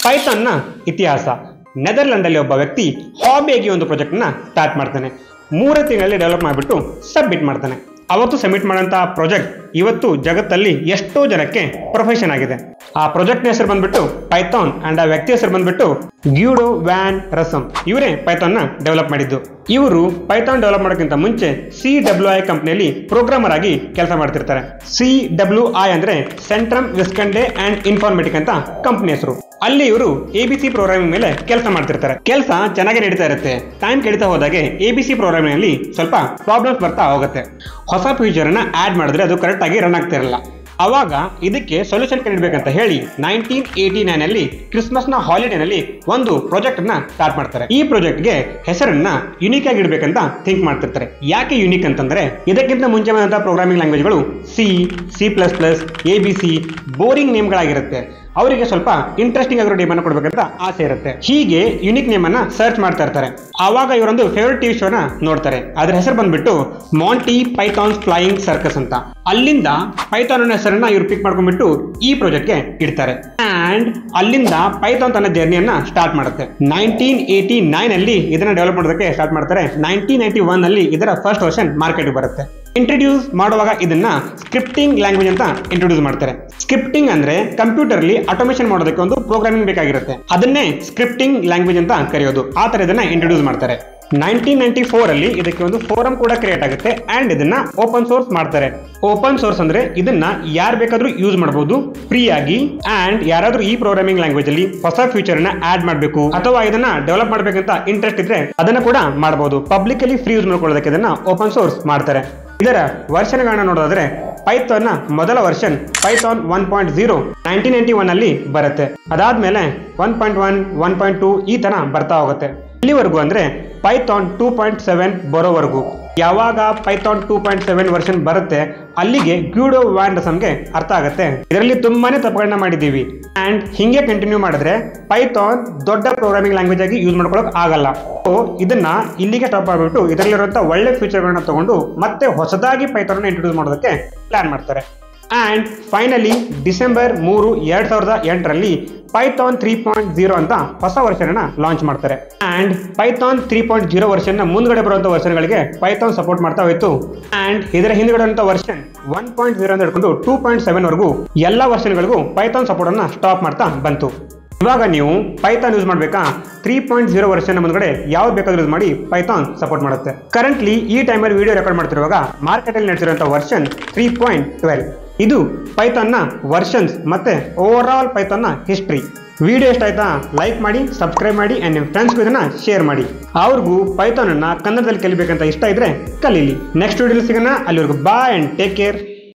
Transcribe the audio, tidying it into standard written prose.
ಪೈಥಾನ್ನ ಇತಿಹಾಸ. ನೆದರ್ಲ್ಯಾಂಡಲ್ಲಿ ಒಬ್ಬ ವ್ಯಕ್ತಿ ಹಾಬಿಯಾಗಿ ಒಂದು ಪ್ರಾಜೆಕ್ಟ್ನ ಸ್ಟಾರ್ಟ್ ಮಾಡ್ತಾನೆ. 3 ತಿಂಗಳಲ್ಲಿ ಡೆವಲಪ್ ಮಾಡಿಬಿಟ್ಟು ಸಬ್ಮಿಟ್ ಮಾಡ್ತಾನೆ. ಅವತ್ತು ಸಬ್ಮಿಟ್ ಮಾಡೋಂಥ ಪ್ರಾಜೆಕ್ಟ್ ಇವತ್ತು ಜಗತ್ತಲ್ಲಿ ಎಷ್ಟೋ ಜನಕ್ಕೆ ಪ್ರೊಫೆಷನ್ ಆಗಿದೆ. ಆ ಪ್ರಾಜೆಕ್ಟ್ನ ಹೆಸರು ಬಂದ್ಬಿಟ್ಟು ಪೈಥಾನ್ ಅಂಡ್ ಆ ವ್ಯಕ್ತಿ ಹೆಸರು ಬಂದ್ಬಿಟ್ಟು ಗ್ಯೂಡೋ ವ್ಯಾನ್ ರಸಮ್. ಇವರೇ ಪೈಥಾನ್ನ ಡೆವಲಪ್ ಮಾಡಿದ್ದು. ಇವರು ಪೈಥಾನ್ ಡೆವಲಪ್ ಮಾಡೋಕ್ಕಿಂತ ಮುಂಚೆ CWI ಕಂಪ್ನಿಯಲ್ಲಿ ಪ್ರೋಗ್ರಾಮರ್ ಆಗಿ ಕೆಲಸ ಮಾಡ್ತಿರ್ತಾರೆ. CWI ಅಂದ್ರೆ ಸೆಂಟ್ರಮ್ ವಿಸ್ಕಂಡೆ ಅಂಡ್ ಇನ್ಫಾರ್ಮೆಟಿಕ್ ಅಂತ ಕಂಪ್ನಿ ಹೆಸರು. ಅಲ್ಲಿ ಇವರು ABC ಪ್ರೋಗ್ರಾಮಿಂಗ್ ಮೇಲೆ ಕೆಲಸ ಮಾಡ್ತಿರ್ತಾರೆ. ಕೆಲಸ ಚೆನ್ನಾಗಿ ನಡೀತಾ ಇರುತ್ತೆ. ಟೈಮ್ ಕಳೀತಾ ಹೋದಾಗೆ ABC ಪ್ರೋಗ್ರಾಮಿಂಗ್ ಅಲ್ಲಿ ಸ್ವಲ್ಪ ಪ್ರಾಬ್ಲಮ್ಸ್ ಬರ್ತಾ ಹೋಗುತ್ತೆ. ಹೊಸ ಫೀಚರ್ ಅನ್ನ ಆಡ್ ಮಾಡಿದ್ರೆ ಅದು ಕರೆಕ್ಟ್ ಆಗಿ ರನ್ ಆಗ್ತಾ ಇರಲ್ಲ. ಅವಾಗ ಇದಕ್ಕೆ ಸೊಲ್ಯೂಷನ್ ಕಂಡುಹಿಡಬೇಕಂತ ಹೇಳಿ 1989 ಅಲ್ಲಿ ಕ್ರಿಸ್ಮಸ್ ನ ಹಾಲಿಡೇನಲ್ಲಿ ಒಂದು ಪ್ರಾಜೆಕ್ಟ್ ಅನ್ನ ಸ್ಟಾರ್ಟ್ ಮಾಡ್ತಾರೆ. ಈ ಪ್ರಾಜೆಕ್ಟ್ಗೆ ಹೆಸರನ್ನ ಯುನಿಕ್ ಆಗಿ ಇಡಬೇಕಂತ ಥಿಂಕ್ ಮಾಡ್ತಿರ್ತಾರೆ. ಯಾಕೆ ಯುನಿಕ್ ಅಂತಂದ್ರೆ ಇದಕ್ಕಿಂತ ಮುಂಚೆ ಬಂದಂತಹ ಪ್ರೋಗ್ರಾಮಿಂಗ್ ಲ್ಯಾಂಗ್ವೇಜ್ಗಳು C++, ABC ಬೋರಿಂಗ್ ನೇಮ್ಗಳಾಗಿರುತ್ತೆ. ಅವರಿಗೆ ಸ್ವಲ್ಪ ಇಂಟ್ರೆಸ್ಟಿಂಗ್ ಆಗಿರೋ ನೇಮ್ ಅನ್ನು ಕೊಡ್ಬೇಕಂತ ಆಸೆ ಇರುತ್ತೆ. ಹೀಗೆ ಯುನಿಕ್ ನೇಮ್ ಅನ್ನ ಸರ್ಚ್ ಮಾಡ್ತಾ ಇರ್ತಾರೆ. ಆವಾಗ ಇವರೊಂದು ಫೇವರೇಟ್ ಟಿವಿ ಶೋನ ನೋಡ್ತಾರೆ. ಅದ್ರ ಹೆಸರು ಬಂದ್ಬಿಟ್ಟು ಮಾಂಟಿ ಪೈಥಾನ್ಸ್ ಫ್ಲೈಯಿಂಗ್ ಸರ್ಕಸ್ ಅಂತ. ಅಲ್ಲಿಂದ ಪೈಥಾನ್ ಅನ್ನೋ ಹೆಸರನ್ನ ಇವ್ರು ಪಿಕ್ ಮಾಡ್ಕೊಂಡ್ಬಿಟ್ಟು ಈ ಪ್ರಾಜೆಕ್ಟ್ಗೆ ಇಡ್ತಾರೆ. ಅಂಡ್ ಅಲ್ಲಿಂದ ಪೈಥಾನ್ ತನ್ನ ಜರ್ನಿಯನ್ನ ಸ್ಟಾರ್ಟ್ ಮಾಡುತ್ತೆ. 1989 ಅಲ್ಲಿ ಇದನ್ನ ಡೆವಲಪ್ ಮಾಡೋದಕ್ಕೆ ಸ್ಟಾರ್ಟ್ ಮಾಡ್ತಾರೆ. 1991 ಅಲ್ಲಿ ಇದರ ಫಸ್ಟ್ ವರ್ಷನ್ ಮಾರ್ಕೆಟ್ಗೆ ಬರುತ್ತೆ. ಇಂಟ್ರೊಡ್ಯೂಸ್ ಮಾಡುವಾಗ ಇದನ್ನ ಸ್ಕ್ರಿಪ್ಟಿಂಗ್ ಲ್ಯಾಂಗ್ವೇಜ್ ಅಂತ ಇಂಟ್ರೊಡ್ಯೂಸ್ ಮಾಡ್ತಾರೆ. ಸ್ಕ್ರಿಪ್ಟಿಂಗ್ ಅಂದ್ರೆ ಕಂಪ್ಯೂಟರ್ ಅಲ್ಲಿ ಆಟೋಮೇಷನ್ ಮಾಡೋದಕ್ಕೆ ಒಂದು ಪ್ರೋಗ್ರಾಮಿಂಗ್ ಬೇಕಾಗಿರುತ್ತೆ. ಅದನ್ನೇ ಸ್ಕ್ರಿಪ್ಟಿಂಗ್ ಲ್ಯಾಂಗ್ವೇಜ್ ಅಂತ ಕರೆಯೋದು. ಆ ತರ ಇದನ್ನ ಇಂಟ್ರೊಡ್ಯೂಸ್ ಮಾಡ್ತಾರೆ. 1994 ಅಲ್ಲಿ ಇದಕ್ಕೆ ಒಂದು ಫೋರಂ ಕೂಡ ಕ್ರಿಯೇಟ್ ಆಗುತ್ತೆ ಅಂಡ್ ಇದನ್ನ ಓಪನ್ ಸೋರ್ಸ್ ಮಾಡ್ತಾರೆ. ಓಪನ್ ಸೋರ್ಸ್ ಅಂದ್ರೆ ಇದನ್ನ ಯಾರು ಬೇಕಾದ್ರೂ ಯೂಸ್ ಮಾಡಬಹುದು ಫ್ರೀ ಆಗಿ. ಅಂಡ್ ಯಾರಾದ್ರೂ ಈ ಪ್ರೋಗ್ರಾಮಿಂಗ್ ಲ್ಯಾಂಗ್ವೇಜ್ ಅಲ್ಲಿ ಹೊಸ ಫ್ಯೂಚರ್ ನ ಆಡ್ ಮಾಡಬೇಕು ಅಥವಾ ಇದನ್ನ ಡೆವಲಪ್ ಮಾಡ್ಬೇಕಂತ ಇಂಟ್ರೆಸ್ಟ್ ಇದ್ರೆ ಅದನ್ನ ಕೂಡ ಮಾಡಬಹುದು. ಪಬ್ಲಿಕ್ ಅಲ್ಲಿ ಫ್ರೀ ಯೂಸ್ ಮಾಡ್ಕೊಳ್ಳೋದಕ್ಕೆ ಇದನ್ನ ಓಪನ್ ಸೋರ್ಸ್ ಮಾಡ್ತಾರೆ. ಇದರ ವರ್ಷನ್ಗಳನ್ನ ನೋಡೋದಾದ್ರೆ ಪೈಥಾನ್ ನ ಮೊದಲ ವರ್ಷನ್ ಪೈಥಾನ್ 1.0 1991 ಅಲ್ಲಿ ಬರುತ್ತೆ. ಅದಾದ್ಮೇಲೆ 1.1, 1.2 ಈ ತರ ಬರ್ತಾ ಹೋಗುತ್ತೆ. ಇಲ್ಲಿವರೆಗೂ ಅಂದ್ರೆ ಪೈಥಾನ್ 2.7 ಬರೋವರೆಗೂ. ಯಾವಾಗ ಪೈಥಾನ್ 2.7 ವರ್ಷನ್ ಬರುತ್ತೆ ಅಲ್ಲಿಗೆ ಗ್ಯೂಡೋ ವ್ಯಾನ್ ರಸಮ್ಗೆ ಅರ್ಥ ಆಗುತ್ತೆ ಇದರಲ್ಲಿ ತುಂಬಾನೇ ತಪ್ಪುಗಳನ್ನ ಮಾಡಿದೀವಿ. ಅಂಡ್ ಹಿಂಗೆ ಕಂಟಿನ್ಯೂ ಮಾಡಿದ್ರೆ ಪೈಥಾನ್ ದೊಡ್ಡ ಪ್ರೋಗ್ರಾಮಿಂಗ್ ಲ್ಯಾಂಗ್ವೇಜ್ ಆಗಿ ಯೂಸ್ ಮಾಡ್ಕೊಳಕ್ ಆಗಲ್ಲ. ಸೊ ಇದನ್ನ ಇಲ್ಲಿಗೆ ಸ್ಟಾಪ್ ಮಾಡ್ಬಿಟ್ಟು ಇದರಲ್ಲಿರುವಂತಹ ಒಳ್ಳೆ ಫೀಚರ್ಗಳನ್ನ ತಗೊಂಡು ಮತ್ತೆ ಹೊಸದಾಗಿ ಪೈಥಾನ್ ಇಂಟ್ರೊಡ್ಯೂಸ್ ಮಾಡೋದಕ್ಕೆ ಪ್ಲಾನ್ ಮಾಡ್ತಾರೆ. ಅಂಡ್ ಫೈನಲಿ ಡಿಸೆಂಬರ್ 3, 2008 ಪೈಥಾನ್ 3.0 ಅಂತ ಹೊಸ ವರ್ಷನ್ ಅನ್ನ ಲಾಂಚ್ ಮಾಡ್ತಾರೆ. ಅಂಡ್ ಪೈಥಾನ್ 3.0 ವರ್ಷನ್ ನ ಮುಂದ್ಗಡೆ ಬರುವಂತ ವರ್ಷನ್ಗಳಿಗೆ ಪೈಥಾನ್ ಸಪೋರ್ಟ್ ಮಾಡ್ತಾ ಹೋಯ್ತು. ಅಂಡ್ ಇದರ ಹಿಂದ್ಗಡೆ ವರ್ಷನ್ 1.0 ಅಂತ ಹಿಡ್ಕೊಂಡು 2.7 ವರೆಗೂ ಎಲ್ಲಾ ವರ್ಷನ್ಗಳಿಗೂ ಪೈಥಾನ್ ಸಪೋರ್ಟ್ ಅನ್ನ ಸ್ಟಾಪ್ ಮಾಡ್ತಾ ಬಂತು. ಇವಾಗ ನೀವು ಪೈಥಾನ್ ಯೂಸ್ ಮಾಡ್ಬೇಕಾ 3.0 ವರ್ಷನ್ ಮುಂದ್ಗಡೆ ಯಾವ್ದು ಬೇಕಾದ್ರೂ ಯೂಸ್ ಮಾಡಿ ಪೈಥಾನ್ ಸಪೋರ್ಟ್ ಮಾಡುತ್ತೆ. ಕರೆಂಟ್ಲಿ ಈ ಟೈಮಲ್ಲಿ ವಿಡಿಯೋ ರೆಕಾರ್ಡ್ ಮಾಡ್ತಿರುವಾಗ ಮಾರ್ಕೆಟ್ ಅಲ್ಲಿ ನಡೆಸಿರುವಂತಹ ವರ್ಷನ್ 3.12. ಇದು ಪೈಥಾನ್ ನ ವರ್ಷನ್ಸ್ ಮತ್ತೆ ಓವರ್ ಆಲ್ ಪೈಥಾನ್ ನ ಹಿಸ್ಟ್ರಿ. ವಿಡಿಯೋ ಇಷ್ಟ ಆಯ್ತಾ ಲೈಕ್ ಮಾಡಿ, ಸಬ್ಸ್ಕ್ರೈಬ್ ಮಾಡಿ ಅಂಡ್ ನಿಮ್ಮ ಫ್ರೆಂಡ್ಸ್ಗೂ ಇದನ್ನ ಶೇರ್ ಮಾಡಿ. ಅವ್ರಿಗೂ ಪೈಥಾನ್ ಅನ್ನ ಕನ್ನಡದಲ್ಲಿ ಕಲಿಬೇಕಂತ ಇಷ್ಟ ಇದ್ರೆ ಕಲೀಲಿ. ನೆಕ್ಸ್ಟ್ ವಿಡಿಯೋಲಿ ಸಿಗೋಣ. ಅಲ್ಲಿವರೆಗೂ ಬಾಯ್ ಅಂಡ್ ಟೇಕ್ ಕೇರ್.